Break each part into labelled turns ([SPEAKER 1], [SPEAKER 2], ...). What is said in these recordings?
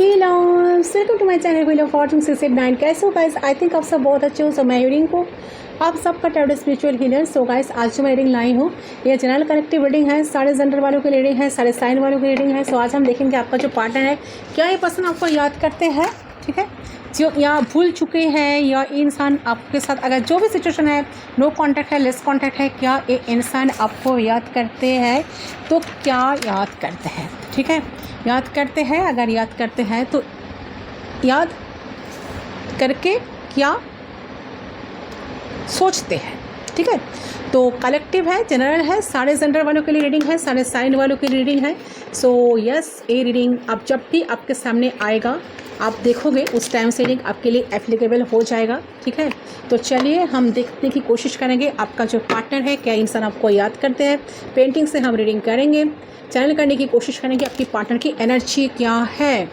[SPEAKER 1] Hello, welcome to my channel video 4689। कैसे हो guys? I think आप सब बहुत अच्छे हो। मैं रीडिंग को आप सबका tarot spiritual healer. So guys, आज जो मैं रीडिंग लाई हूँ ये जनरल कलेक्टिव रीडिंग है, सारे जेंडर वालों की रीडिंग है, सारे साइन वालों की रीडिंग है। सो आज हम देखेंगे आपका जो पार्टनर है क्या ये पर्सन आपको याद करते हैं, ठीक है, जो या भूल चुके हैं, या इंसान आपके साथ अगर जो भी सिचुएशन है, नो कांटेक्ट है, लेस कांटेक्ट है, क्या ये इंसान आपको याद करते हैं तो क्या याद करते हैं, ठीक है, याद करते हैं। अगर याद करते हैं तो याद करके क्या सोचते हैं, ठीक है। तो कलेक्टिव है, जनरल है, सारे जेंडर वालों के लिए रीडिंग है, सारे साइन वालों की रीडिंग है। सो यस, ये रीडिंग अब जब भी आपके सामने आएगा आप देखोगे उस टाइम से रीडिंग आपके लिए एप्लीकेबल हो जाएगा, ठीक है। तो चलिए हम देखने की कोशिश करेंगे आपका जो पार्टनर है क्या इंसान आपको याद करते हैं। पेंटिंग से हम रीडिंग करेंगे, चैनल करने की कोशिश करेंगे आपकी पार्टनर की एनर्जी क्या है,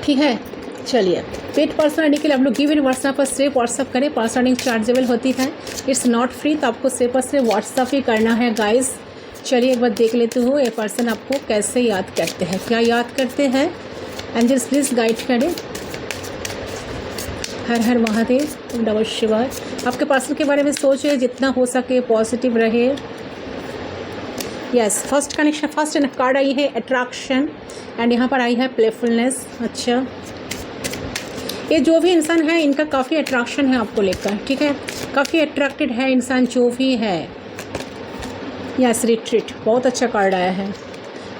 [SPEAKER 1] ठीक है। चलिए, पेड पर्सनल के लिए आप लोग गिव इन व्हाट्सएप पर सिर्फ व्हाट्सअप करें। पर्सनल चार्जेबल होती है, इट्स नॉट फ्री, तो आपको सिर्फ और सिर्फ व्हाट्सअप ही करना है गाइस। चलिए एक बार देख लेते हो ये पर्सन आपको कैसे याद करते हैं, क्या याद करते हैं। एंजल्स प्लीज़ गाइड करें। हर हर महादेव, नमः शिवाय। आपके पर्सन के बारे में सोचिए, जितना हो सके पॉजिटिव रहे। Yes, first connection, first card आई है अट्रैक्शन, एंड यहाँ पर आई है प्लेफुलनेस। अच्छा, ये जो भी इंसान है इनका काफ़ी अट्रैक्शन है आपको लेकर, ठीक है, काफ़ी अट्रैक्टेड है इंसान जो भी है। यस, रिट्रीट, बहुत अच्छा कार्ड आया है।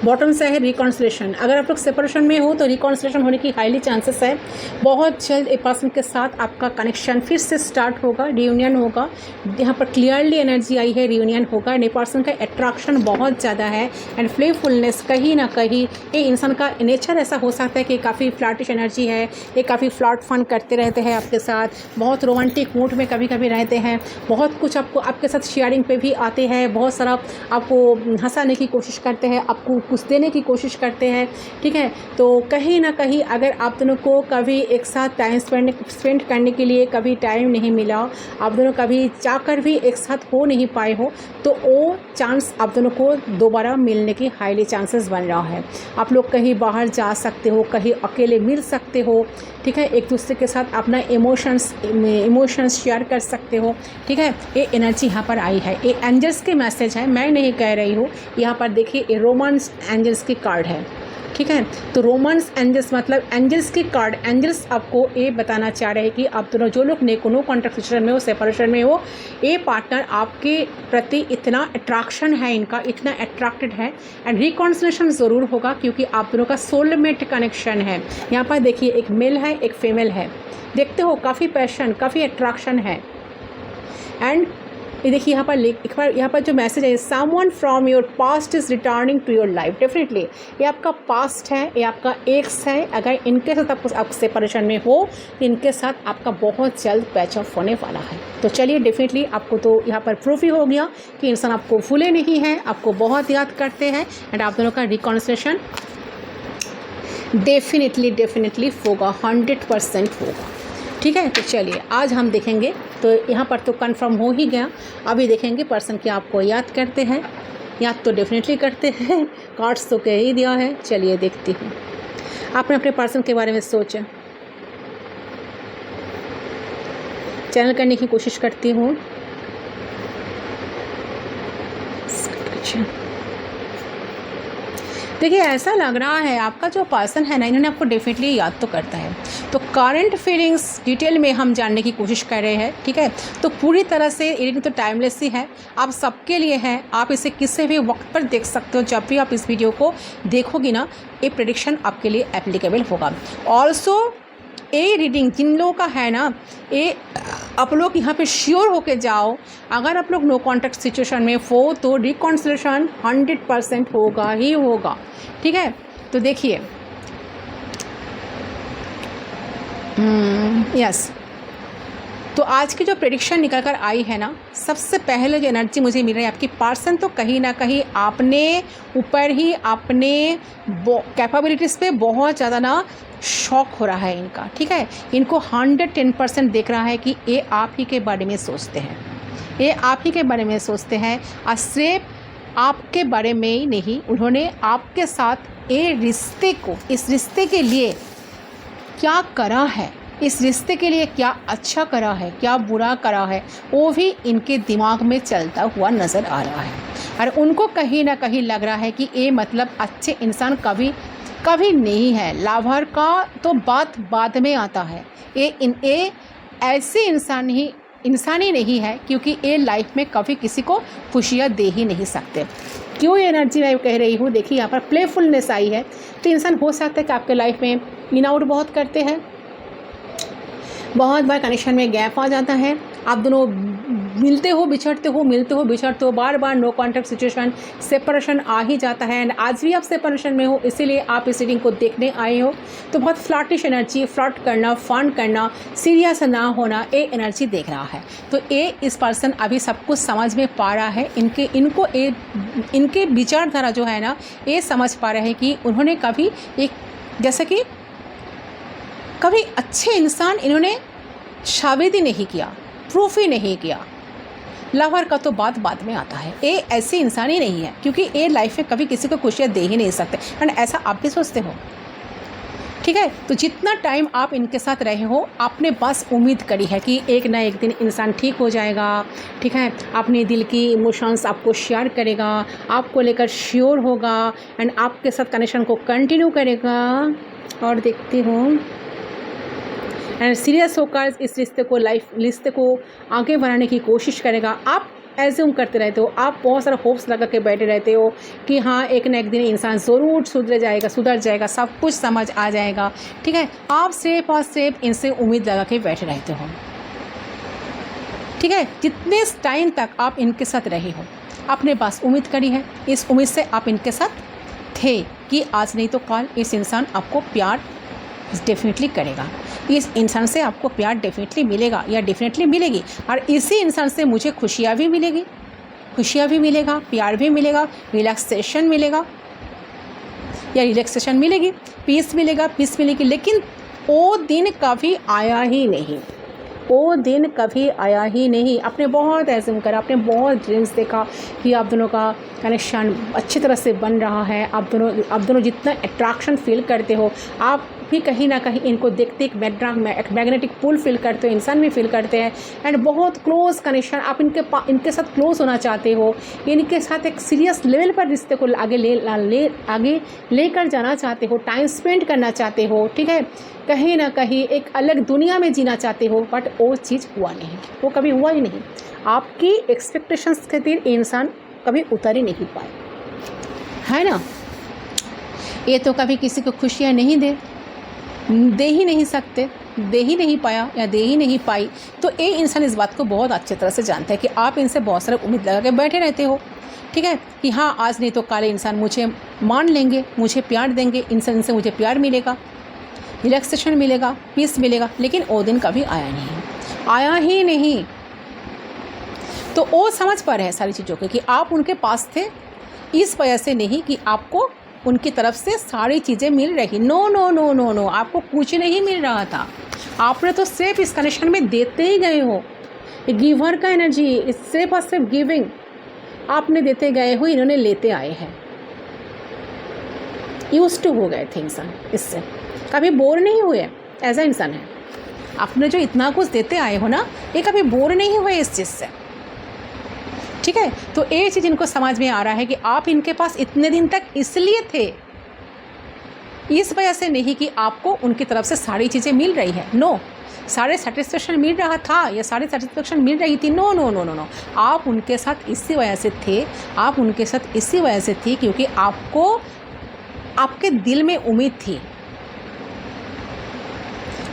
[SPEAKER 1] बॉटम से है रिकॉन्सिलेशन। अगर आप लोग सेपरेशन में हो तो रिकॉन्सिलेशन होने की हाईली चांसेस है। बहुत जल्द एक पर्सन के साथ आपका कनेक्शन फिर से स्टार्ट होगा, रियूनियन होगा। यहाँ पर क्लियरली एनर्जी आई है, रियूनियन होगा। एंड पर्सन का अट्रैक्शन बहुत ज़्यादा है एंड प्लेफुलनेस कहीं ना कहीं ये इंसान का नेचर ऐसा हो सकता है कि काफ़ी फ्लर्टिश एनर्जी है, ये काफ़ी फ्लर्ट फन करते रहते हैं आपके साथ, बहुत रोमांटिक मूड में कभी कभी रहते हैं, बहुत कुछ आपको आपके साथ शेयरिंग पे भी आते हैं, बहुत सारा आपको हंसाने की कोशिश करते हैं, आपको कुछ देने की कोशिश करते हैं, ठीक है। तो कहीं ना कहीं अगर आप दोनों को कभी एक साथ टाइम स्पेंड करने के लिए कभी टाइम नहीं मिला, आप दोनों कभी चाहकर भी एक साथ हो नहीं पाए हो, तो वो चांस आप दोनों को दोबारा मिलने की हाईली चांसेस बन रहा है। आप लोग कहीं बाहर जा सकते हो, कहीं अकेले मिल सकते हो, ठीक है, एक दूसरे के साथ अपना इमोशंस शेयर कर सकते हो, ठीक है। ये एनर्जी यहाँ पर आई है, ये एंजल्स के मैसेज है, मैं नहीं कह रही हूँ। यहाँ पर देखिए ये रोमांस एंजल्स की कार्ड है, ठीक है। तो रोमांस एंजल्स मतलब एंजल्स की कार्ड, एंजल्स आपको ये बताना चाह रहे हैं कि आप दोनों जो लोग नो कॉन्टैक्ट सिचुएशन में हो, सेपरेशन में हो, ये पार्टनर आपके प्रति इतना अट्रैक्शन है, इनका इतना अट्रैक्टेड है एंड रिकॉन्सिलेशन ज़रूर होगा क्योंकि आप दोनों का सोलमेट कनेक्शन है। यहाँ पर देखिए एक मेल है, एक फीमेल है, देखते हो काफ़ी पैशन, काफ़ी अट्रैक्शन है। एंड ये देखिए यहाँ पर एक बार यहाँ पर जो मैसेज है, someone from your past is returning to your life. Definitely ये आपका पास्ट है, ये आपका एक्स है। अगर इनके साथ आप सेपरेशन में हो तो इनके साथ आपका बहुत जल्द पैचअप होने वाला है। तो चलिए, डेफिनेटली आपको तो यहाँ पर प्रूफ ही हो गया कि इंसान आपको भूले नहीं है, आपको बहुत याद करते हैं एंड आप दोनों का रिकॉन्सिलेशन डेफिनेटली होगा, 100% होगा, ठीक है। तो चलिए आज हम देखेंगे, तो यहाँ पर तो कंफर्म हो ही गया। अभी देखेंगे पर्सन क्या आपको याद करते हैं, याद तो डेफिनेटली करते हैं, कार्ड्स तो कह ही दिया है। चलिए देखती हूँ, आपने अपने पर्सन के बारे में सोचा, चैनल करने की कोशिश करती हूँ। देखिए ऐसा लग रहा है आपका जो पर्सन है ना, इन्होंने आपको डेफिनेटली याद तो करता है। तो करंट फीलिंग्स डिटेल में हम जानने की कोशिश कर रहे हैं, ठीक है। तो पूरी तरह से रीडिंग तो टाइमलेस ही है, आप सबके लिए है, आप इसे किसी भी वक्त पर देख सकते हो। जब भी आप इस वीडियो को देखोगी ना, ये प्रेडिक्शन आपके लिए एप्लीकेबल होगा। ऑल्सो ये रीडिंग जिन लोगों का है ना, ये आप लोग यहाँ पे श्योर होके जाओ, अगर आप लोग नो कॉन्टैक्ट सिचुएशन में हो तो रिकॉन्सिलेशन 100% होगा ही होगा, ठीक है। तो देखिए यस, तो आज की जो प्रेडिक्शन निकल कर आई है ना, सबसे पहले जो एनर्जी मुझे मिल रही है, आपकी पर्सन तो कहीं ना कहीं आपने ऊपर ही अपने कैपेबिलिटीज़ पे बहुत ज़्यादा ना शौक हो रहा है इनका, ठीक है। इनको 110% देख रहा है कि ये आप ही के बारे में सोचते हैं, ये आप ही के बारे में सोचते हैं। और सिर्फ आपके बारे में ही नहीं, उन्होंने आपके साथ इस रिश्ते के लिए क्या करा है, इस रिश्ते के लिए क्या अच्छा करा है, क्या बुरा करा है, वो भी इनके दिमाग में चलता हुआ नज़र आ रहा है। और उनको कहीं ना कहीं लग रहा है कि ये मतलब अच्छे इंसान कभी नहीं है। लाभार का तो बात बाद में आता है। ये ऐसे इंसान ही नहीं है, क्योंकि ये लाइफ में कभी किसी को खुशियाँ दे ही नहीं सकते। क्यों ये एनर्जी मैं कह रही हूँ, देखिए यहाँ पर प्लेफुलनेस आई है। तो इंसान हो सकता है कि आपके लाइफ में इन आउट बहुत करते हैं, बहुत बार कनेक्शन में गैप आ जाता है, आप दोनों मिलते हो बिछड़ते हो, बार बार नो कॉन्टैक्ट सिचुएशन, सेपरेशन आ ही जाता है। एंड आज भी आप सेपरेशन में हो, इसीलिए आप इस रीडिंग को देखने आए हो। तो बहुत फ्लर्टिश एनर्जी, फ्लर्ट करना, फन करना, सीरियस ना होना, ये एनर्जी देख रहा है। तो ये इस पर्सन अभी सब कुछ समझ में पा रहा है। इनके विचारधारा जो है ना, ये समझ पा रहे हैं कि उन्होंने कभी जैसे कि कभी अच्छे इंसान इन्होंने शादी नहीं किया, प्रूफ ही नहीं किया। लवर का तो बात बाद में आता है। ये ऐसे इंसान ही नहीं है, क्योंकि ये लाइफ में कभी किसी को खुशियाँ दे ही नहीं सकते। एंड ऐसा आप भी सोचते हो, ठीक है। तो जितना टाइम आप इनके साथ रहे हो, आपने बस उम्मीद करी है कि एक ना एक दिन इंसान ठीक हो जाएगा, ठीक है। अपने दिल की इमोशंस आपको शेयर करेगा, आपको लेकर श्योर होगा एंड आपके साथ कनेक्शन को कंटिन्यू करेगा। और देखती हूँ एंड सीरियस होकर इस रिश्ते को आगे बढ़ाने की कोशिश करेगा। आप एज्यूम करते रहते हो, आप बहुत सारा होप्स लगा के बैठे रहते हो कि हाँ एक ना एक दिन इंसान ज़रूर सुधर जाएगा, सब कुछ समझ आ जाएगा, ठीक है। आप सिर्फ इनसे उम्मीद लगा के बैठे रहते हो, ठीक है। जितने टाइम तक आप इनके साथ रहे हो, आपने बस उम्मीद करी है। इस उम्मीद से आप इनके साथ थे कि आज नहीं तो कल इस इंसान आपको प्यार डेफिनेटली करेगा, इस इंसान से आपको प्यार डेफिनेटली मिलेगा या डेफिनेटली मिलेगी, और इसी इंसान से मुझे खुशियाँ भी मिलेगा, प्यार भी मिलेगा, रिलैक्सेशन मिलेगी, पीस मिलेगी। लेकिन वो दिन कभी आया ही नहीं। आपने बहुत एज्यूम करा, आपने बहुत ड्रीम्स देखा कि आप दोनों का कनेक्शन अच्छी तरह से बन रहा है। आप दोनों जितना अट्रैक्शन फील करते हो, आप भी कहीं ना कहीं इनको देखते एक मैग्नेटिक पुल फील करते हो, इंसान भी फील करते हैं। एंड बहुत क्लोज कनेक्शन, आप इनके साथ क्लोज होना चाहते हो, इनके साथ एक सीरियस लेवल पर रिश्ते को आगे लेकर जाना चाहते हो, टाइम स्पेंड करना चाहते हो, ठीक है। कहीं ना कहीं एक अलग दुनिया में जीना चाहते हो, बट वो चीज़ हुआ नहीं, वो कभी हुआ ही नहीं। आपकी एक्सपेक्टेशंस के दिन इंसान कभी उतर ही नहीं पाए, है ना। ये तो कभी किसी को खुशियाँ नहीं दे ही नहीं सकते, दे ही नहीं पाया या दे ही नहीं पाई। तो ये इंसान इस बात को बहुत अच्छी तरह से जानता है कि आप इनसे बहुत सारा उम्मीद लगा के बैठे रहते हो, ठीक है, कि हाँ आज नहीं तो कल इंसान मुझे मान लेंगे, मुझे प्यार देंगे, इंसान से मुझे प्यार मिलेगा, रिलैक्सेशन मिलेगा, पीस मिलेगा। लेकिन वो दिन कभी आया ही नहीं। तो वो समझ पा रहे हैं सारी चीज़ों को कि आप उनके पास थे, इस वजह से नहीं कि आपको उनकी तरफ से सारी चीज़ें मिल रही। नो, आपको कुछ नहीं मिल रहा था। आपने तो सिर्फ इस कनेक्शन में देते ही गए हो। गिवर का एनर्जी, सिर्फ और सिर्फ गिविंग आपने देते गए हो, इन्होंने लेते आए हैं। यूज टू हो गए थे इंसान, इससे कभी बोर नहीं हुए। ऐसा इंसान है, आपने जो इतना कुछ देते आए हो ना, ये कभी बोर नहीं हुए इस चीज़ से, ठीक है। तो ये चीज़ इनको समझ में आ रहा है कि आप इनके पास इतने दिन तक इसलिए थे, इस वजह से नहीं कि आपको उनकी तरफ से सारी चीज़ें मिल रही है। नो, सारे सेटिस्फेक्शन मिल रहा था या सारी सेटिस्फेक्शन मिल रही थी। नो, आप उनके साथ इसी वजह से थे, आप उनके साथ इसी वजह से थी क्योंकि आपको आपके दिल में उम्मीद थी,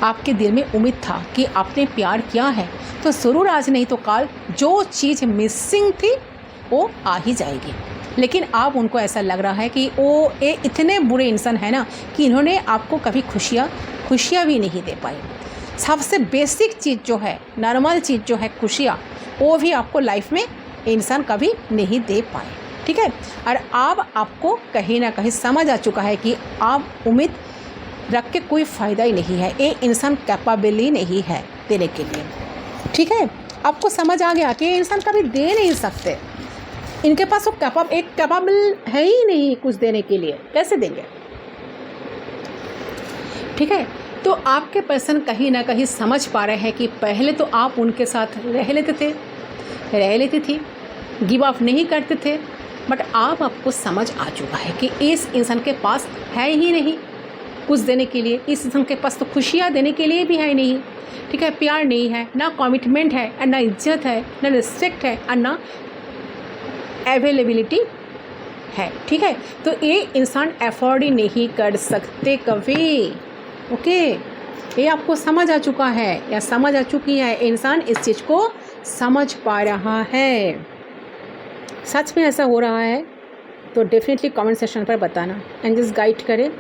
[SPEAKER 1] आपके दिल में उम्मीद था कि आपने प्यार किया है तो ज़रूर आज नहीं तो कल जो चीज़ मिसिंग थी वो आ ही जाएगी। लेकिन आप उनको ऐसा लग रहा है कि वो ये इतने बुरे इंसान है ना कि इन्होंने आपको कभी खुशियाँ भी नहीं दे पाई। सबसे बेसिक चीज़ जो है, नॉर्मल चीज़ जो है, खुशियाँ, वो भी आपको लाइफ में इंसान कभी नहीं दे पाए, ठीक है। और अब आपको कहीं ना कहीं समझ आ चुका है कि आप उम्मीद रख के कोई फ़ायदा ही नहीं है, ये इंसान कैपेबल ही नहीं है देने के लिए, ठीक है। आपको समझ आ गया कि ये इंसान कभी दे नहीं सकते, इनके पास वो कैपेबल है ही नहीं कुछ देने के लिए, कैसे देंगे? ठीक है, तो आपके पर्सन कहीं ना कहीं समझ पा रहे हैं कि पहले तो आप उनके साथ रह लेती थी, गिव अप नहीं करते थे, बट आपको समझ आ चुका है कि इस इंसान के पास है ही नहीं कुछ देने के लिए, इस इंसान के पास तो खुशियाँ देने के लिए भी है नहीं। ठीक है, प्यार नहीं है, ना कमिटमेंट है, और ना इज्जत है, ना रिस्पेक्ट है, और ना अवेलेबिलिटी है। ठीक है, तो ये इंसान अफोर्ड ही नहीं कर सकते कभी। ओके, ये आपको समझ आ चुका है या समझ आ चुकी है, इंसान इस चीज़ को समझ पा रहा है। सच में ऐसा हो रहा है तो डेफिनेटली कमेंट सेक्शन पर बताना, एंजल्स गाइड करें।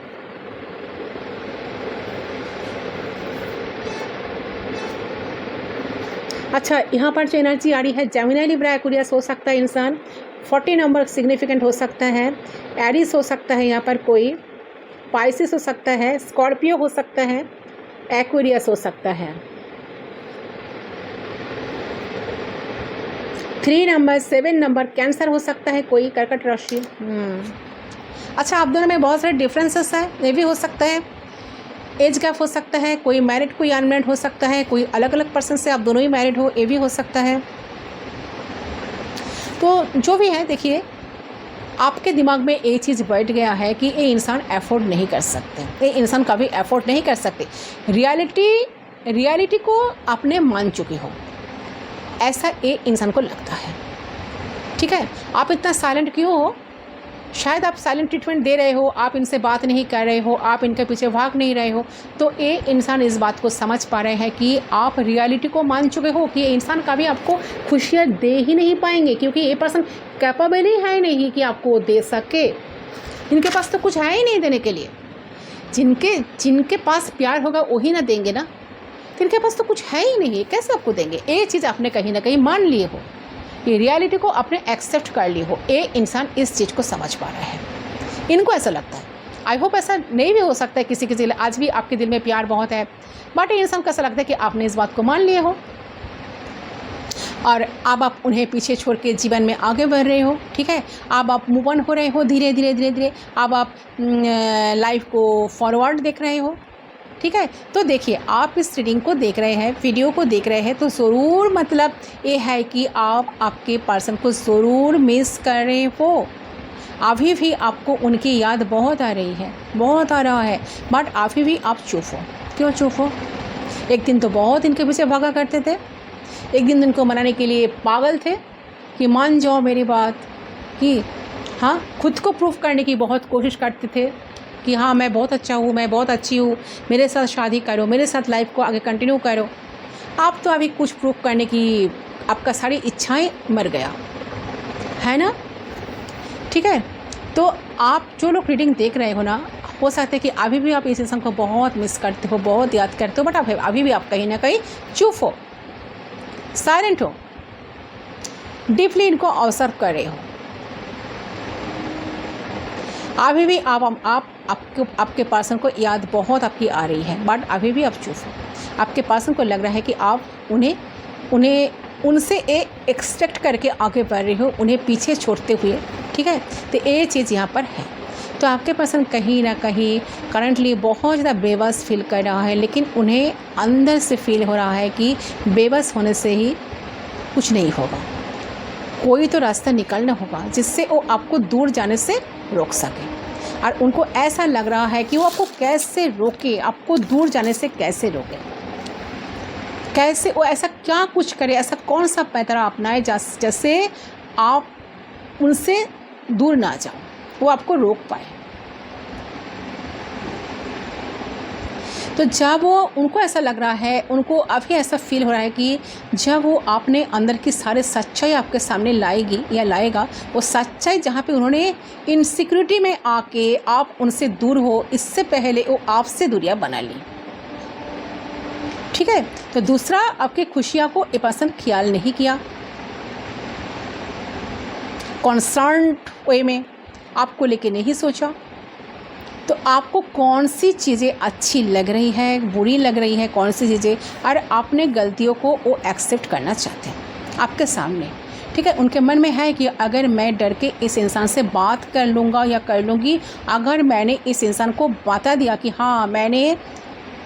[SPEAKER 1] अच्छा, यहाँ पर जो एनर्जी आ रही है, जेमिनी, लिब्रा, एक्वेरियस हो सकता है इंसान, 40 नंबर सिग्निफिकेंट हो सकता है, एरिस हो सकता है, यहाँ पर कोई पाइसिस हो सकता है, स्कॉर्पियो हो सकता है, एक्वेरियस हो सकता है। 3 नंबर, 7 नंबर, कैंसर हो सकता है कोई, कर्कट राशि। अच्छा, आप दोनों में बहुत सारे डिफरेंसेस है, ये भी हो सकता है। एज गैप हो सकता है, कोई मैरिड कोई अनमैरिड हो सकता है, कोई अलग अलग पर्सन से आप दोनों ही मैरिड हो, ये भी हो सकता है। तो जो भी है, देखिए आपके दिमाग में एक चीज़ बैठ गया है कि ये इंसान अफोर्ड नहीं कर सकते, ये इंसान कभी अफोर्ड नहीं कर सकते। रियलिटी को आपने मान चुके हो, ऐसा एक इंसान को लगता है। ठीक है, आप इतना साइलेंट क्यों हो? शायद आप साइलेंट ट्रीटमेंट दे रहे हो, आप इनसे बात नहीं कर रहे हो, आप इनके पीछे भाग नहीं रहे हो, तो ये इंसान इस बात को समझ पा रहे हैं कि आप रियलिटी को मान चुके हो कि ये इंसान कभी आपको खुशियाँ दे ही नहीं पाएंगे, क्योंकि ये पर्सन कैपेबल ही है नहीं कि आपको दे सके। इनके पास तो कुछ है ही नहीं देने के लिए। जिनके पास प्यार होगा वही ना देंगे ना, तो इनके पास तो कुछ है ही नहीं, कैसे आपको देंगे? ये चीज़ आपने कहीं ना कहीं मान लिए हो, ये रियलिटी को आपने एक्सेप्ट कर ली हो। ये इंसान इस चीज़ को समझ पा रहा है, इनको ऐसा लगता है। आई होप ऐसा नहीं भी हो सकता है किसी के लिए, आज भी आपके दिल में प्यार बहुत है, बट ये इंसान को ऐसा लगता है कि आपने इस बात को मान लिए हो और अब आप उन्हें पीछे छोड़ के जीवन में आगे बढ़ रहे हो। ठीक है, अब आप मूव ऑन हो रहे हो धीरे धीरे, अब आप लाइफ को फॉरवर्ड देख रहे हो। ठीक है, तो देखिए आप इस रीडिंग को देख रहे हैं, वीडियो को देख रहे हैं, तो ज़रूर मतलब ये है कि आप आपके पर्सन को ज़रूर मिस कर रहे हो। अभी भी आपको उनकी याद बहुत आ रही है, बहुत आ रहा है, बट अभी भी आप चुप हो। क्यों चुप हो? एक दिन तो बहुत इनके पीछे भागा करते थे, एक दिन इनको मनाने के लिए पागल थे कि मान जाओ मेरी बात, कि हाँ खुद को प्रूफ करने की बहुत कोशिश करते थे कि हाँ मैं बहुत अच्छा हूँ, मैं बहुत अच्छी हूँ, मेरे साथ शादी करो, मेरे साथ लाइफ को आगे कंटिन्यू करो। आप तो अभी कुछ प्रूफ करने की आपका सारी इच्छाएं मर गया है ना। ठीक है, तो आप जो लोग रीडिंग देख रहे हो ना, हो सकता है कि अभी भी आप इस इंसान को बहुत मिस करते हो, बहुत याद करते हो, बट अभी भी आप कहीं ना कहीं चुप हो, साइलेंट हो, डीपली इनको ऑब्जर्व कर रहे हो। अभी भी आपके पर्सन को याद बहुत आपकी आ रही है, बट अभी भी आप चुप हो। आपके पर्सन को लग रहा है कि आप उनसे एक्सपेक्ट करके आगे बढ़ रहे हो, उन्हें पीछे छोड़ते हुए। ठीक है, तो ये चीज़ यहाँ पर है। तो आपके पर्सन कहीं ना कहीं करंटली बहुत ज़्यादा बेबस फील कर रहा है, लेकिन उन्हें अंदर से फील हो रहा है कि बेबस होने से ही कुछ नहीं होगा, कोई तो रास्ता निकालना होगा जिससे वो आपको दूर जाने से रोक सके। और उनको ऐसा लग रहा है कि वो आपको कैसे रोके, आपको दूर जाने से कैसे रोके, कैसे वो ऐसा क्या कुछ करे, ऐसा कौन सा पैतरा अपनाए जैसे आप उनसे दूर ना जाओ, वो आपको रोक पाए। तो जब वो उनको ऐसा लग रहा है, उनको अभी ऐसा फील हो रहा है कि जब वो आपने अंदर की सारे सच्चाई आपके सामने लाएगी या लाएगा, वो सच्चाई जहाँ पे उन्होंने इनसिक्योरिटी में आके आप उनसे दूर हो, इससे पहले वो आपसे दूरियां बना ली। ठीक है, तो दूसरा आपकी खुशियाँ को ये पर्सन ख्याल नहीं किया, कॉन्सर्न वे में आपको लेके नहीं सोचा। तो आपको कौन सी चीज़ें अच्छी लग रही है, बुरी लग रही है, कौन सी चीज़ें, और आपने गलतियों को वो एक्सेप्ट करना चाहते हैं आपके सामने। ठीक ठीक है। उनके मन में है कि अगर मैं डर के इस इंसान से बात कर लूँगा या कर लूँगी, अगर मैंने इस इंसान को बता दिया कि हाँ मैंने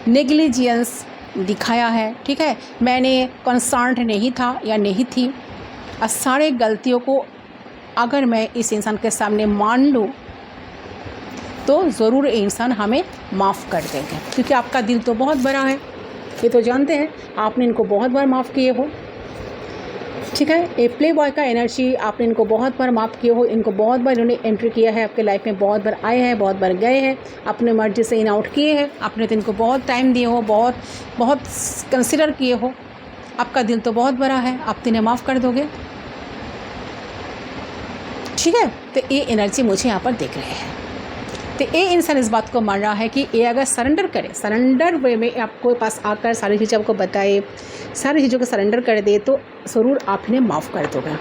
[SPEAKER 1] नेग्लिजेंस दिखाया है, ठीक है, मैंने कंसर्न नहीं था या नहीं थी, और सारे गलतियों को अगर मैं इस इंसान के सामने मान लूँ तो ज़रूर ये इंसान हमें माफ़ कर देंगे, क्योंकि आपका दिल तो बहुत बड़ा है, ये तो जानते हैं, आपने इनको बहुत बार माफ़ किए हो, ठीक है। ये प्ले बॉय का एनर्जी, आपने इनको बहुत बार माफ़ किए हो, इनको बहुत बार इन्होंने एंट्री किया है आपके लाइफ में, बहुत बार आए हैं, बहुत बार गए हैं, अपने मर्जी से इन आउट किए हैं, आपने तो इनको बहुत टाइम दिए हो, बहुत बहुत कंसिडर किए हो, आपका दिल तो बहुत बड़ा है, आप तो इन्हें माफ़ कर दोगे, ठीक है। तो ये एनर्जी मुझे यहाँ पर देख रहे हैं। तो ये इंसान इस बात को मान रहा है कि ये अगर सरेंडर करे, सरेंडर वे में आपको पास आकर सारी चीज़ें आपको बताए, सारी चीज़ों को सरेंडर कर दे, तो ज़रूर आप इन्हें माफ़ कर दोगे।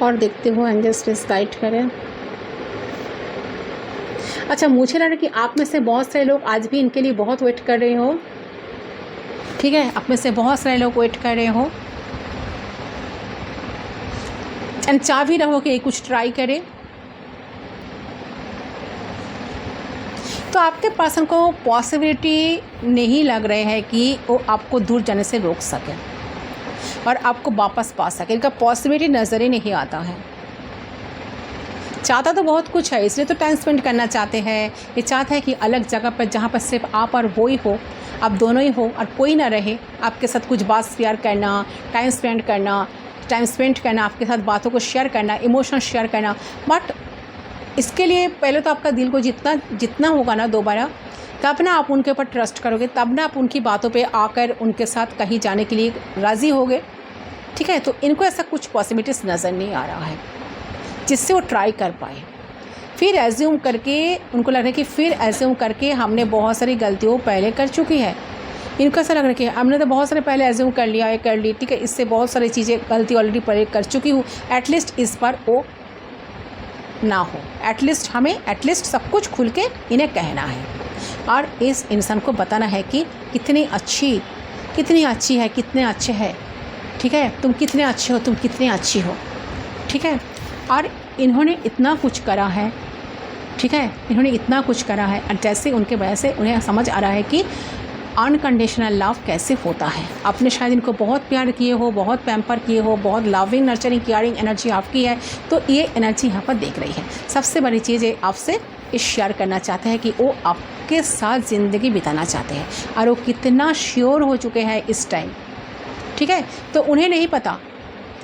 [SPEAKER 1] और देखते हो एंजल्स प्लीज गाइड करें। अच्छा, मुझे लग रहा है कि आप में से बहुत सारे लोग आज भी इनके लिए बहुत वेट कर रहे हो, ठीक है, आप में से बहुत सारे लोग वेट कर रहे हो एंड चाह भी रहो कि कुछ ट्राई करें। तो आपके पर्सन को पॉसिबिलिटी नहीं लग रहे है कि वो आपको दूर जाने से रोक सके और आपको वापस पा सके, इनका पॉसिबिलिटी नज़र ही नहीं आता है। चाहता तो बहुत कुछ है, इसलिए तो टाइम स्पेंड करना चाहते हैं, ये चाहता है कि अलग जगह पर जहाँ पर सिर्फ आप और वो ही हो, आप दोनों ही हो और कोई ना रहे, आपके साथ कुछ बात शेयर करना, टाइम स्पेंड करना, आपके साथ बातों को शेयर करना, इमोशन शेयर करना। बट इसके लिए पहले तो आपका दिल को जितना होगा ना दोबारा, तब ना आप उनके ऊपर ट्रस्ट करोगे, तब ना आप उनकी बातों पे आकर उनके साथ कहीं जाने के लिए राज़ी होगे, ठीक है। तो इनको ऐसा कुछ पॉसिबिलिटीज़ नज़र नहीं आ रहा है जिससे वो ट्राई कर पाए। फिर एज्यूम करके उनको लग रहा है कि फिर एज्यूम करके हमने बहुत सारी गलतियों पहले कर चुकी है, इनको ऐसा लग रहा है कि हमने तो बहुत सारे पहले एज्यूम कर लिया है, कर ली, ठीक है, इससे बहुत सारी चीज़ें गलती ऑलरेडी पहले कर चुकी हूँ, एटलीस्ट इस बार वो ना हो, एटलीस्ट सब कुछ खुल के इन्हें कहना है और इस इंसान को बताना है कि कितनी अच्छी है, कितने अच्छे हैं, ठीक है, तुम कितने अच्छे हो, तुम कितनी अच्छी हो, ठीक है। और इन्होंने इतना कुछ करा है, ठीक है, इन्होंने इतना कुछ करा है और जैसे उनके वजह से उन्हें समझ आ रहा है कि अनकंडीशनल लव कैसे होता है। आपने शायद इनको बहुत प्यार किए हो, बहुत पैम्पर किए हो, बहुत लविंग नर्चरिंग केयरिंग एनर्जी आपकी है, तो ये एनर्जी यहाँ पर देख रही है। सबसे बड़ी चीज़ ये आपसे शेयर करना चाहते हैं कि वो आपके साथ ज़िंदगी बिताना चाहते हैं और वो कितना श्योर हो चुके हैं इस टाइम, ठीक है। तो उन्हें नहीं पता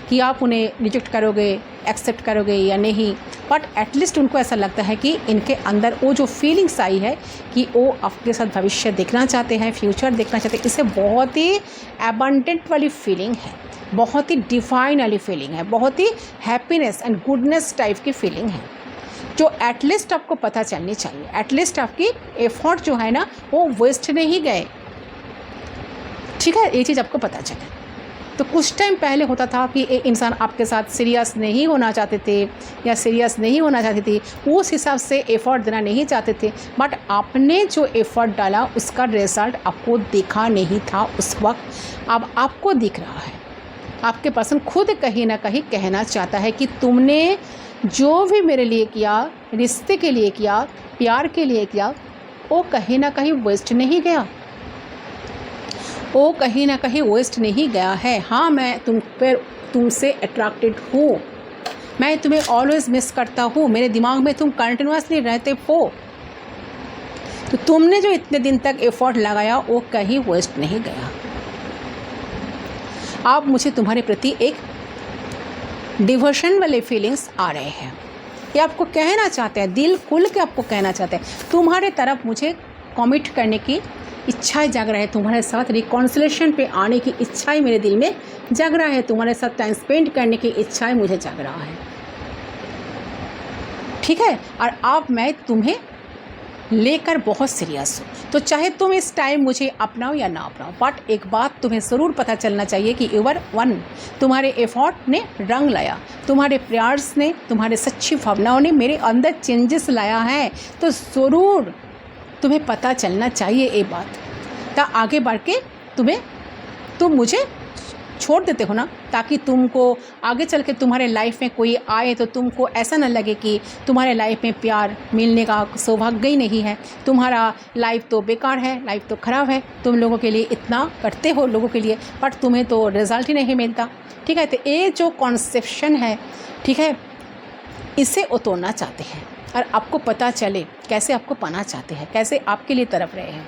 [SPEAKER 1] कि आप उन्हें रिजेक्ट करोगे, एक्सेप्ट करोगे या नहीं, बट एटलीस्ट उनको ऐसा लगता है कि इनके अंदर वो जो फीलिंग्स आई है कि वो आपके साथ भविष्य देखना चाहते हैं, फ्यूचर देखना चाहते हैं, इससे बहुत ही एबंडेंट वाली फीलिंग है, बहुत ही डिवाइन वाली फीलिंग है, बहुत ही हैप्पीनेस एंड गुडनेस टाइप की फीलिंग है, जो एटलीस्ट आपको पता चलनी चाहिए। एटलीस्ट आपकी एफर्ट जो है ना वो वेस्ट नहीं गए, ठीक है, ये चीज़ आपको पता चले। तो कुछ टाइम पहले होता था कि एक इंसान आपके साथ सीरियस नहीं होना चाहते थे या सीरियस नहीं होना चाहती थी, उस हिसाब से एफ़र्ट देना नहीं चाहते थे, बट आपने जो एफ़र्ट डाला उसका रिज़ल्ट आपको दिखा नहीं था उस वक्त, अब आपको दिख रहा है। आपके पर्सन खुद कहीं ना कहीं कहना चाहता है कि तुमने जो भी मेरे लिए किया, रिश्ते के लिए किया, प्यार के लिए किया, वो कहीं ना कहीं वेस्ट नहीं गया, वो कहीं ना कहीं वेस्ट नहीं गया है। हाँ, मैं तुमसे अट्रैक्टेड हूँ, मैं तुम्हें ऑलवेज मिस करता हूँ, मेरे दिमाग में तुम कंटिन्यूसली रहते हो, तो तुमने जो इतने दिन तक एफर्ट लगाया वो कहीं वेस्ट नहीं गया। अब मुझे तुम्हारे प्रति एक डिवोशन वाले फीलिंग्स आ रहे हैं, ये आपको कहना चाहते हैं, दिल खुल के आपको कहना चाहते हैं, तुम्हारे तरफ मुझे कमिट करने की इच्छाएं जग रहा है, तुम्हारे साथ रिकॉन्सिलेशन पे आने की इच्छाएं मेरे दिल में जग रहा है, तुम्हारे साथ टाइम स्पेंड करने की इच्छाएं मुझे जग रहा है, ठीक है। और अब मैं तुम्हें लेकर बहुत सीरियस हूँ, तो चाहे तुम इस टाइम मुझे अपनाओ या ना अपनाओ, बट एक बात तुम्हें ज़रूर पता चलना चाहिए कि यूवर वन, तुम्हारे एफर्ट ने रंग लाया, तुम्हारे प्रयास ने, तुम्हारे सच्ची भावनाओं ने मेरे अंदर चेंजेस लाया है, तो ज़रूर तुम्हें पता चलना चाहिए ये बात, तो आगे बढ़ के तुम मुझे छोड़ देते हो ना, ताकि तुमको आगे चल के तुम्हारे लाइफ में कोई आए तो तुमको ऐसा ना लगे कि तुम्हारे लाइफ में प्यार मिलने का सौभाग्य ही नहीं है, तुम्हारा लाइफ तो बेकार है, लाइफ तो ख़राब है, तुम लोगों के लिए इतना करते हो लोगों के लिए बट तुम्हें तो रिज़ल्ट ही नहीं मिलता। ठीक है, तो ये जो कॉन्सेप्शन है, ठीक है, इसे उतरना चाहते हैं और आपको पता चले कैसे आपको पाना चाहते हैं, कैसे आपके लिए तड़प रहे हैं,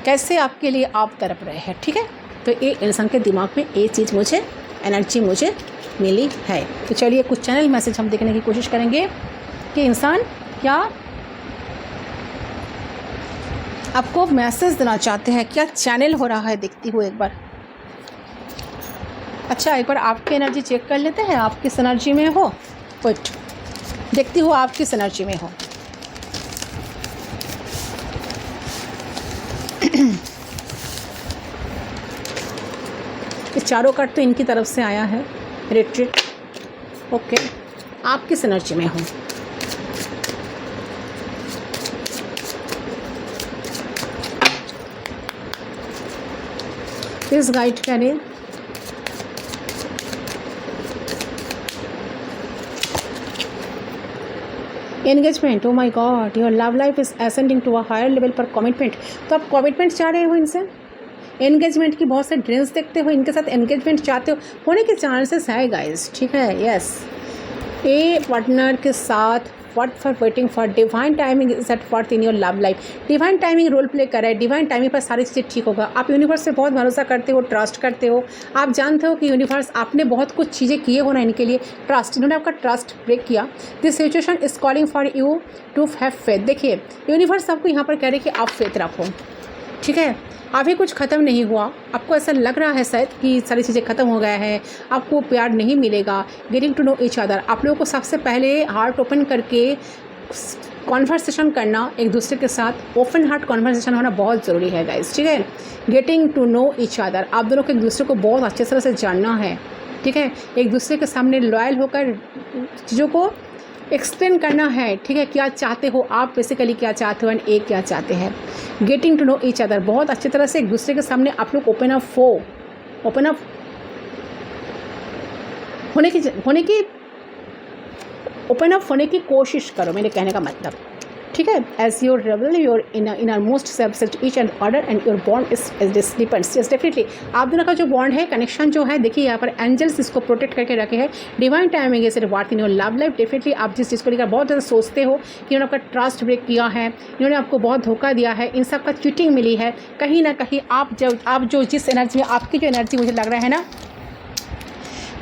[SPEAKER 1] कैसे आपके लिए आप तड़प रहे हैं। ठीक है, तो ये इंसान के दिमाग में ये चीज़ एनर्जी मुझे मिली है। तो चलिए कुछ चैनल मैसेज हम देखने की कोशिश करेंगे कि इंसान क्या आपको मैसेज देना चाहते हैं, क्या चैनल हो रहा है। देखती हूँ एक बार। अच्छा, एक बार आपकी एनर्जी चेक कर लेते हैं, आप किस एनर्जी में हो। वेट, देखती हूँ आप किस एनर्जी में हो। ये चारों कार्ड तो इनकी तरफ से आया है, रिट्रीट। ओके, आप किस एनर्जी में हो। प्लीज गाइड करें। Engagement, oh my god, your love life is ascending to a higher level पर कमिटमेंट। तो आप कमिटमेंट चाह रहे हो इनसे, एंगेजमेंट की बहुत से ड्रीम्स देखते हो, इनके साथ एंगेजमेंट चाहते हो, होने के चांसेस है गाइस। ठीक है, यस, ए पार्टनर के साथ worth for waiting for divine timing is at worth in your love life. Divine timing role play कर रहा है, डिवाइन टाइमिंग पर सारी चीज़ें ठीक होगा। आप यूनिवर्स से बहुत भरोसा करते हो, ट्रस्ट करते हो, आप जानते हो कि यूनिवर्स आपने बहुत कुछ चीज़ें किए हो ना इनके लिए, ट्रस्ट, इन्होंने आपका ट्रस्ट ब्रेक किया। This situation is calling for you to have faith. देखिए, यूनिवर्स आपको यहाँ पर कह रहे हैं कि आप फेथ रखो। ठीक है, अभी कुछ ख़त्म नहीं हुआ, आपको ऐसा लग रहा है शायद कि सारी चीज़ें ख़त्म हो गया है, आपको प्यार नहीं मिलेगा। Getting to know each other, आप लोगों को सबसे पहले हार्ट ओपन करके कॉन्वर्सेशन करना, एक दूसरे के साथ ओपन हार्ट कॉन्वर्सेशन होना बहुत ज़रूरी है गाइस। ठीक है, getting to know each other, आप दोनों को एक दूसरे को बहुत अच्छे तरह से जानना है। ठीक है, एक दूसरे के सामने लॉयल होकर चीज़ों को एक्सप्लेन करना है। ठीक है, क्या चाहते हो आप, बेसिकली क्या चाहते हो एंड एक क्या चाहते हैं। Getting to know each other, बहुत अच्छी तरह से एक दूसरे के सामने आप लोग ओपन अप होने की कोशिश करो, मेरे कहने का मतलब। ठीक है, as your revel your in most set each and order and your bond is depends. Yes, definitely आप दोनों का जो बॉन्ड है, कनेक्शन जो है, देखिए यहाँ पर एंजल्स इसको प्रोटेक्ट करके रखे हैं। Divine timing is worth in your love life. Definitely आप जिस चीज़ को लेकर बहुत ज़्यादा सोचते हो कि इन्होंने आपका ट्रस्ट ब्रेक किया है, इन्होंने आपको बहुत धोखा दिया है, इन सब का चीटिंग मिली है, कहीं ना कहीं आप जो जिस एनर्जी में, आपकी जो एनर्जी मुझे लग रहा है ना,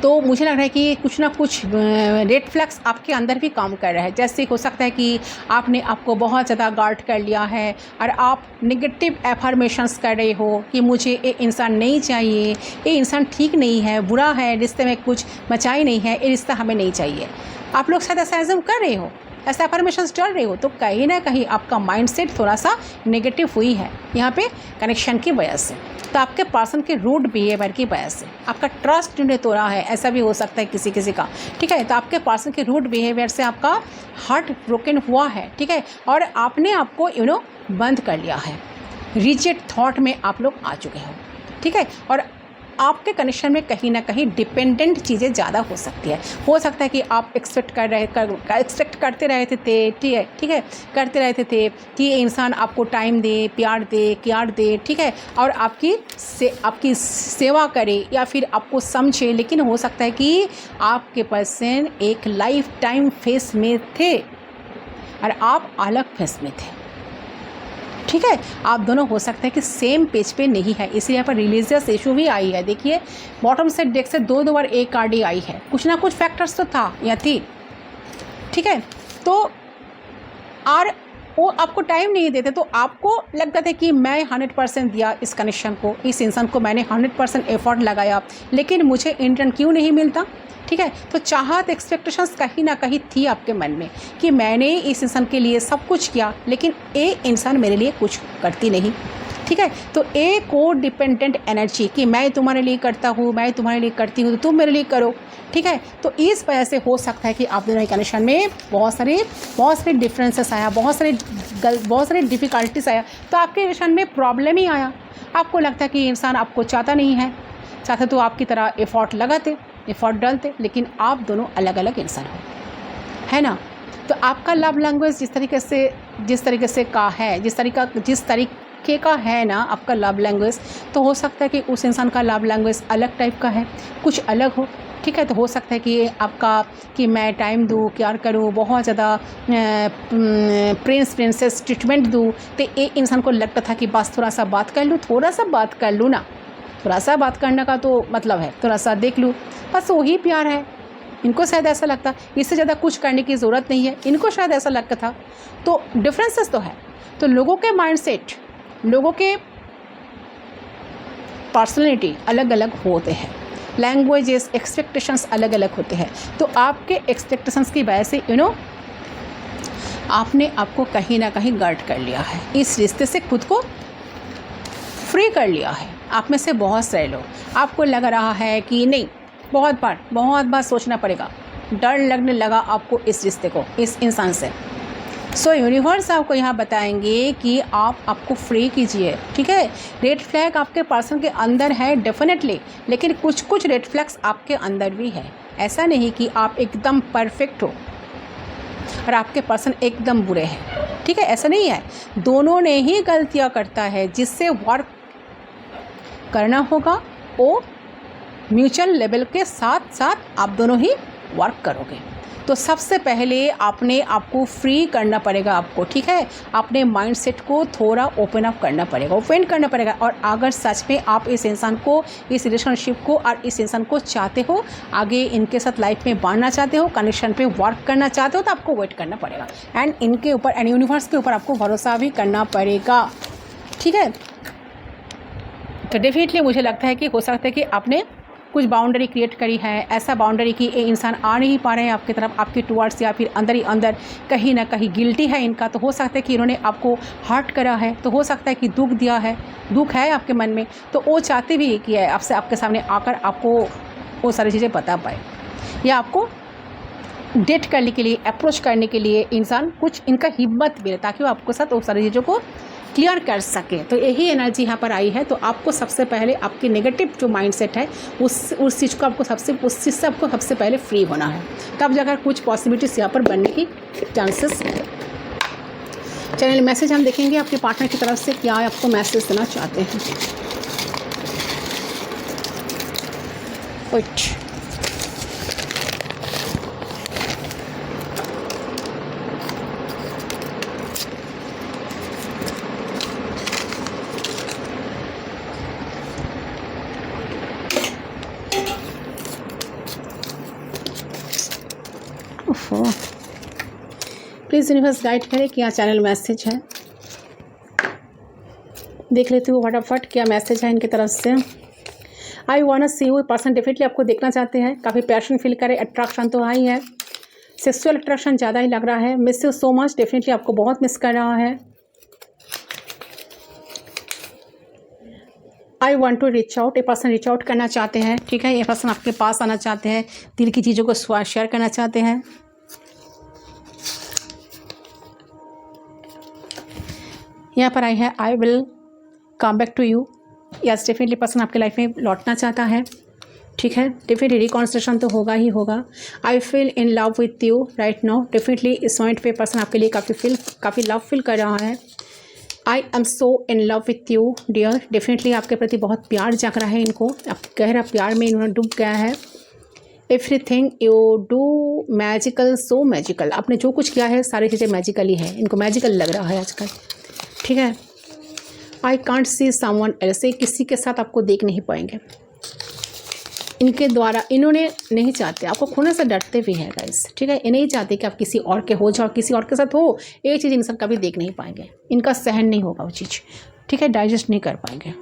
[SPEAKER 1] तो मुझे लग रहा है कि कुछ ना कुछ रेड फ्लैग्स आपके अंदर भी काम कर रहा है। जैसे हो सकता है कि आपने आपको बहुत ज़्यादा गार्ड कर लिया है और आप नेगेटिव एफर्मेशंस कर रहे हो कि मुझे ये इंसान नहीं चाहिए, ये इंसान ठीक नहीं है, बुरा है, रिश्ते में कुछ मचाई नहीं है, ये रिश्ता हमें नहीं चाहिए। आप लोग शायद ऐसा एज्यूम कर रहे हो, ऐसा एफर्मेशंस चल रहे हो, तो कहीं ना कहीं आपका माइंडसेट थोड़ा सा नेगेटिव हुई है यहाँ पे कनेक्शन की वजह से। तो आपके पर्सन के रूड बिहेवियर की वजह से आपका ट्रस्ट जिन्हें तोड़ा है, ऐसा भी हो सकता है किसी का। ठीक है, तो आपके पर्सन के रूड बिहेवियर से आपका हार्ट ब्रोकन हुआ है। ठीक है, और आपने आपको बंद कर लिया है, रिजेक्ट थॉट में आप लोग आ चुके हो। ठीक है, और आपके कनेक्शन में कहीं ना कहीं डिपेंडेंट चीज़ें ज़्यादा हो सकती है। हो सकता है कि आप एक्सपेक्ट करते रहे थे, ठीक है, करते रहते थे कि ये इंसान आपको टाइम दे, प्यार दे, केयर दे, ठीक है, और आपकी सेवा करे या फिर आपको समझे। लेकिन हो सकता है कि आपके पर्सन एक लाइफ टाइम फेस में थे और आप अलग फेस में थे। ठीक है, आप दोनों हो सकता है कि सेम पेज पे नहीं है, इसलिए यहाँ पर रिलीजियस इशू भी आई है। देखिए, बॉटम से डेक से दो बार एक कार्ड ही आई है, कुछ ना कुछ फैक्टर्स तो था या थी। ठीक है, तो और वो आपको टाइम नहीं देते, तो आपको लगता था कि मैं 100% दिया इस कनेक्शन को, इस इंसान को मैंने 100% एफर्ट लगाया, लेकिन मुझे इन रिटर्न क्यों नहीं मिलता। ठीक है, तो चाहत, एक्सपेक्टेशंस कहीं ना कहीं थी आपके मन में कि मैंने इस इंसान के लिए सब कुछ किया, लेकिन ये इंसान मेरे लिए कुछ करती नहीं। ठीक ठीक है। तो ए को डिपेंडेंट एनर्जी कि मैं तुम्हारे लिए करता हूँ, मैं तुम्हारे लिए करती हूँ, तो तुम मेरे लिए करो, ठीक है। तो इस वजह से हो सकता है कि आप दोनों के कनेक्शन में बहुत सारे डिफरेंसेस आया, बहुत सारे डिफ़िकल्टीज आया, तो आपके रिलेशन में प्रॉब्लम ही आया। आपको लगता है कि इंसान आपको चाहता नहीं है, चाहते तो आपकी तरह एफर्ट लगाते, एफर्ट डालते, लेकिन आप दोनों अलग अलग इंसान हो, है ना। तो आपका लव लैंग्वेज जिस तरीके से का है, जिस तरीके का है ना आपका लव लैंग्वेज, तो हो सकता है कि उस इंसान का लव लैंग्वेज अलग टाइप का है, कुछ अलग हो, ठीक है। तो हो सकता है कि आपका कि मैं टाइम दूँ, केयर करूँ, बहुत ज़्यादा प्रिंसेस ट्रीटमेंट दूँ, तो एक इंसान को लगता था कि बस थोड़ा सा बात कर लूँ ना, थोड़ा सा बात करने का तो मतलब है थोड़ा सा देख लूँ, बस वही प्यार है। इनको शायद ऐसा लगता, इससे ज़्यादा कुछ करने की ज़रूरत नहीं है, इनको शायद ऐसा लगता था। तो डिफरेंसेस तो है। तो लोगों के माइंडसेट, लोगों के पर्सनैलिटी अलग अलग होते हैं, लैंग्वेजेस, एक्सपेक्टेशंस अलग अलग होते हैं। तो आपके एक्सपेक्टेशंस की वजह से आपने आपको कहीं ना कहीं गर्ट कर लिया है, इस रिश्ते से खुद को फ्री कर लिया है। आप में से बहुत सारे लोग, आपको लग रहा है कि नहीं, बहुत बार सोचना पड़ेगा, डर लगने लगा आपको इस रिश्ते को, इस इंसान से। सो यूनिवर्स आपको यहाँ बताएंगे कि आपको फ्री कीजिए, ठीक है। रेड फ्लैग आपके पर्सन के अंदर है डेफिनेटली, लेकिन कुछ रेड फ्लैग्स आपके अंदर भी है। ऐसा नहीं कि आप एकदम परफेक्ट हो और आपके पर्सन एकदम बुरे हैं, ठीक है, ऐसा नहीं है। दोनों ने ही गलतियाँ करता है, जिससे वर्क करना होगा वो म्यूचुअल लेवल के साथ साथ आप दोनों ही वर्क करोगे। तो सबसे पहले आपने आपको फ्री करना पड़ेगा आपको, ठीक है। अपने माइंडसेट को थोड़ा ओपन करना पड़ेगा। और अगर सच में आप इस इंसान को, इस रिलेशनशिप को और इस इंसान को चाहते हो, आगे इनके साथ लाइफ में बढ़ना चाहते हो, कनेक्शन पे वर्क करना चाहते हो, तो आपको वेट करना पड़ेगा एंड इनके ऊपर एंड यूनिवर्स के ऊपर आपको भरोसा भी करना पड़ेगा, ठीक है। तो डेफिनेटली मुझे लगता है कि हो सकता है कि आपने कुछ बाउंड्री क्रिएट करी है, ऐसा बाउंड्री कि ये इंसान आ नहीं पा रहे हैं आपकी तरफ, आपके टुवर्ड्स, या फिर अंदर ही अंदर कहीं ना कहीं गिल्टी है इनका। तो हो सकता है कि इन्होंने आपको हर्ट करा है, तो हो सकता है कि दुख दिया है, दुख है आपके मन में, तो वो चाहते भी कि आपसे आपके सामने आकर आपको वो सारी चीज़ें बता पाए, या आपको डेट करने के लिए, अप्रोच करने के लिए इंसान कुछ इनका हिम्मत मिले, ताकि वो आपके साथ वो सारी चीज़ों को क्लियर कर सके। तो यही एनर्जी यहाँ पर आई है। तो आपको सबसे पहले आपकी नेगेटिव जो माइंडसेट है उस चीज़ को आपको उस चीज़ से आपको सबसे पहले फ्री होना है, तब जाकर कुछ पॉसिबिलिटीज़ यहाँ पर बनने की चांसेस है। चैनल मैसेज हम देखेंगे आपके पार्टनर की तरफ से क्या आपको मैसेज देना चाहते हैं। प्लीज़ यूनिवर्स गाइड करें क्या चैनल मैसेज है। देख लेती हूँ फटाफट क्या मैसेज है इनकी तरफ से। I want see you person, definitely आपको देखना चाहते हैं, काफ़ी पैशन फील करे, अट्रैक्शन तो आई है, सेक्सुअल अट्रैक्शन ज़्यादा ही लग रहा है। Miss you so much, definitely आपको बहुत मिस कर रहा है। I want to reach out, ये पर्सन रीच आउट करना चाहते हैं, ठीक है। ये पर्सन आपके पास आना चाहते हैं, दिल की चीज़ों को शेयर करना चाहते हैं। यहाँ पर आई है I will come back to you, yes definitely person आपके लाइफ में लौटना चाहता है, ठीक है। डेफिनेटली रिकॉन्सिलेशन तो होगा ही होगा। I feel in love with you right now, definitely इस पॉइंट पे पर्सन आपके लिए काफ़ी लव फील कर रहा है। I am so in love with you dear, definitely आपके प्रति बहुत प्यार जाग रहा है इनको, गहरा प्यार में इन्होंने डूब गया है। Everything you do magical, so magical, आपने जो कुछ किया है सारी चीज़ें मैजिकली है, इनको मैजिकल लग रहा है आजकल, ठीक है। I can't see someone else, किसी के साथ आपको देख नहीं पाएंगे इनके द्वारा, इन्होंने नहीं चाहते, आपको खोने से डरते भी हैं गाइस, ठीक है। ये नहीं चाहते कि आप किसी और के हो जाओ, किसी और के साथ हो, ये चीज़ इंसान कभी देख नहीं पाएंगे, इनका सहन नहीं होगा वो चीज़, ठीक है, डाइजेस्ट नहीं कर पाएंगे।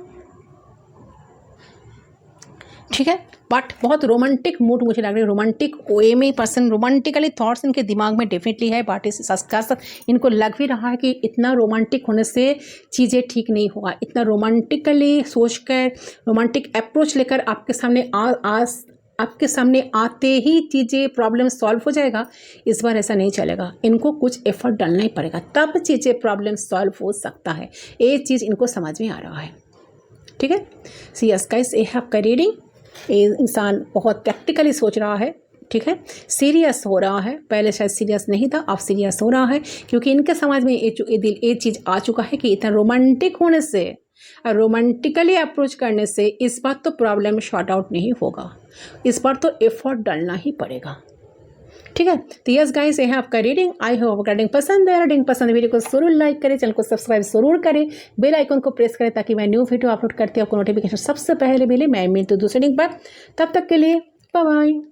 [SPEAKER 1] ठीक है। बट बहुत रोमांटिक मूड मुझे लग रहा है, रोमांटिक वे में पर्सन, रोमांटिकली थॉट्स इनके दिमाग में डेफिनेटली है। बट इस साथ इनको लग भी रहा है कि इतना रोमांटिक होने से चीज़ें ठीक नहीं होगा। इतना रोमांटिकली सोचकर, रोमांटिक अप्रोच लेकर आपके सामने आते ही चीज़ें प्रॉब्लम सॉल्व हो जाएगा, इस बार ऐसा नहीं चलेगा। इनको कुछ एफर्ट डालना ही पड़ेगा, तब चीज़ें प्रॉब्लम सॉल्व हो सकता है। ये चीज़ इनको समझ में आ रहा है, ठीक है। सी यस गाइस, ये है आपका रीडिंग। ये इंसान बहुत प्रैक्टिकली सोच रहा है, ठीक है, सीरियस हो रहा है। पहले शायद सीरियस नहीं था, अब सीरियस हो रहा है, क्योंकि इनके समझ में ये चीज़ आ चुका है कि इतना रोमांटिक होने से, रोमांटिकली अप्रोच करने से इस बार तो प्रॉब्लम शॉर्ट आउट नहीं होगा, इस बार तो एफर्ट डालना ही पड़ेगा, ठीक है। तो यस गाइस, ये है आपका रीडिंग। आई होप आपको रीडिंग पसंद है। रीडिंग पसंद, वीडियो को जरूर लाइक करें, चैनल को सब्सक्राइब जरूर करें, बेल आइकन को प्रेस करें ताकि मैं न्यू वीडियो अपलोड करती हूँ आपको नोटिफिकेशन सबसे पहले मिले। मैं मिलती हूँ दूसरे लिंक पर, तब तक के लिए बाय बाय।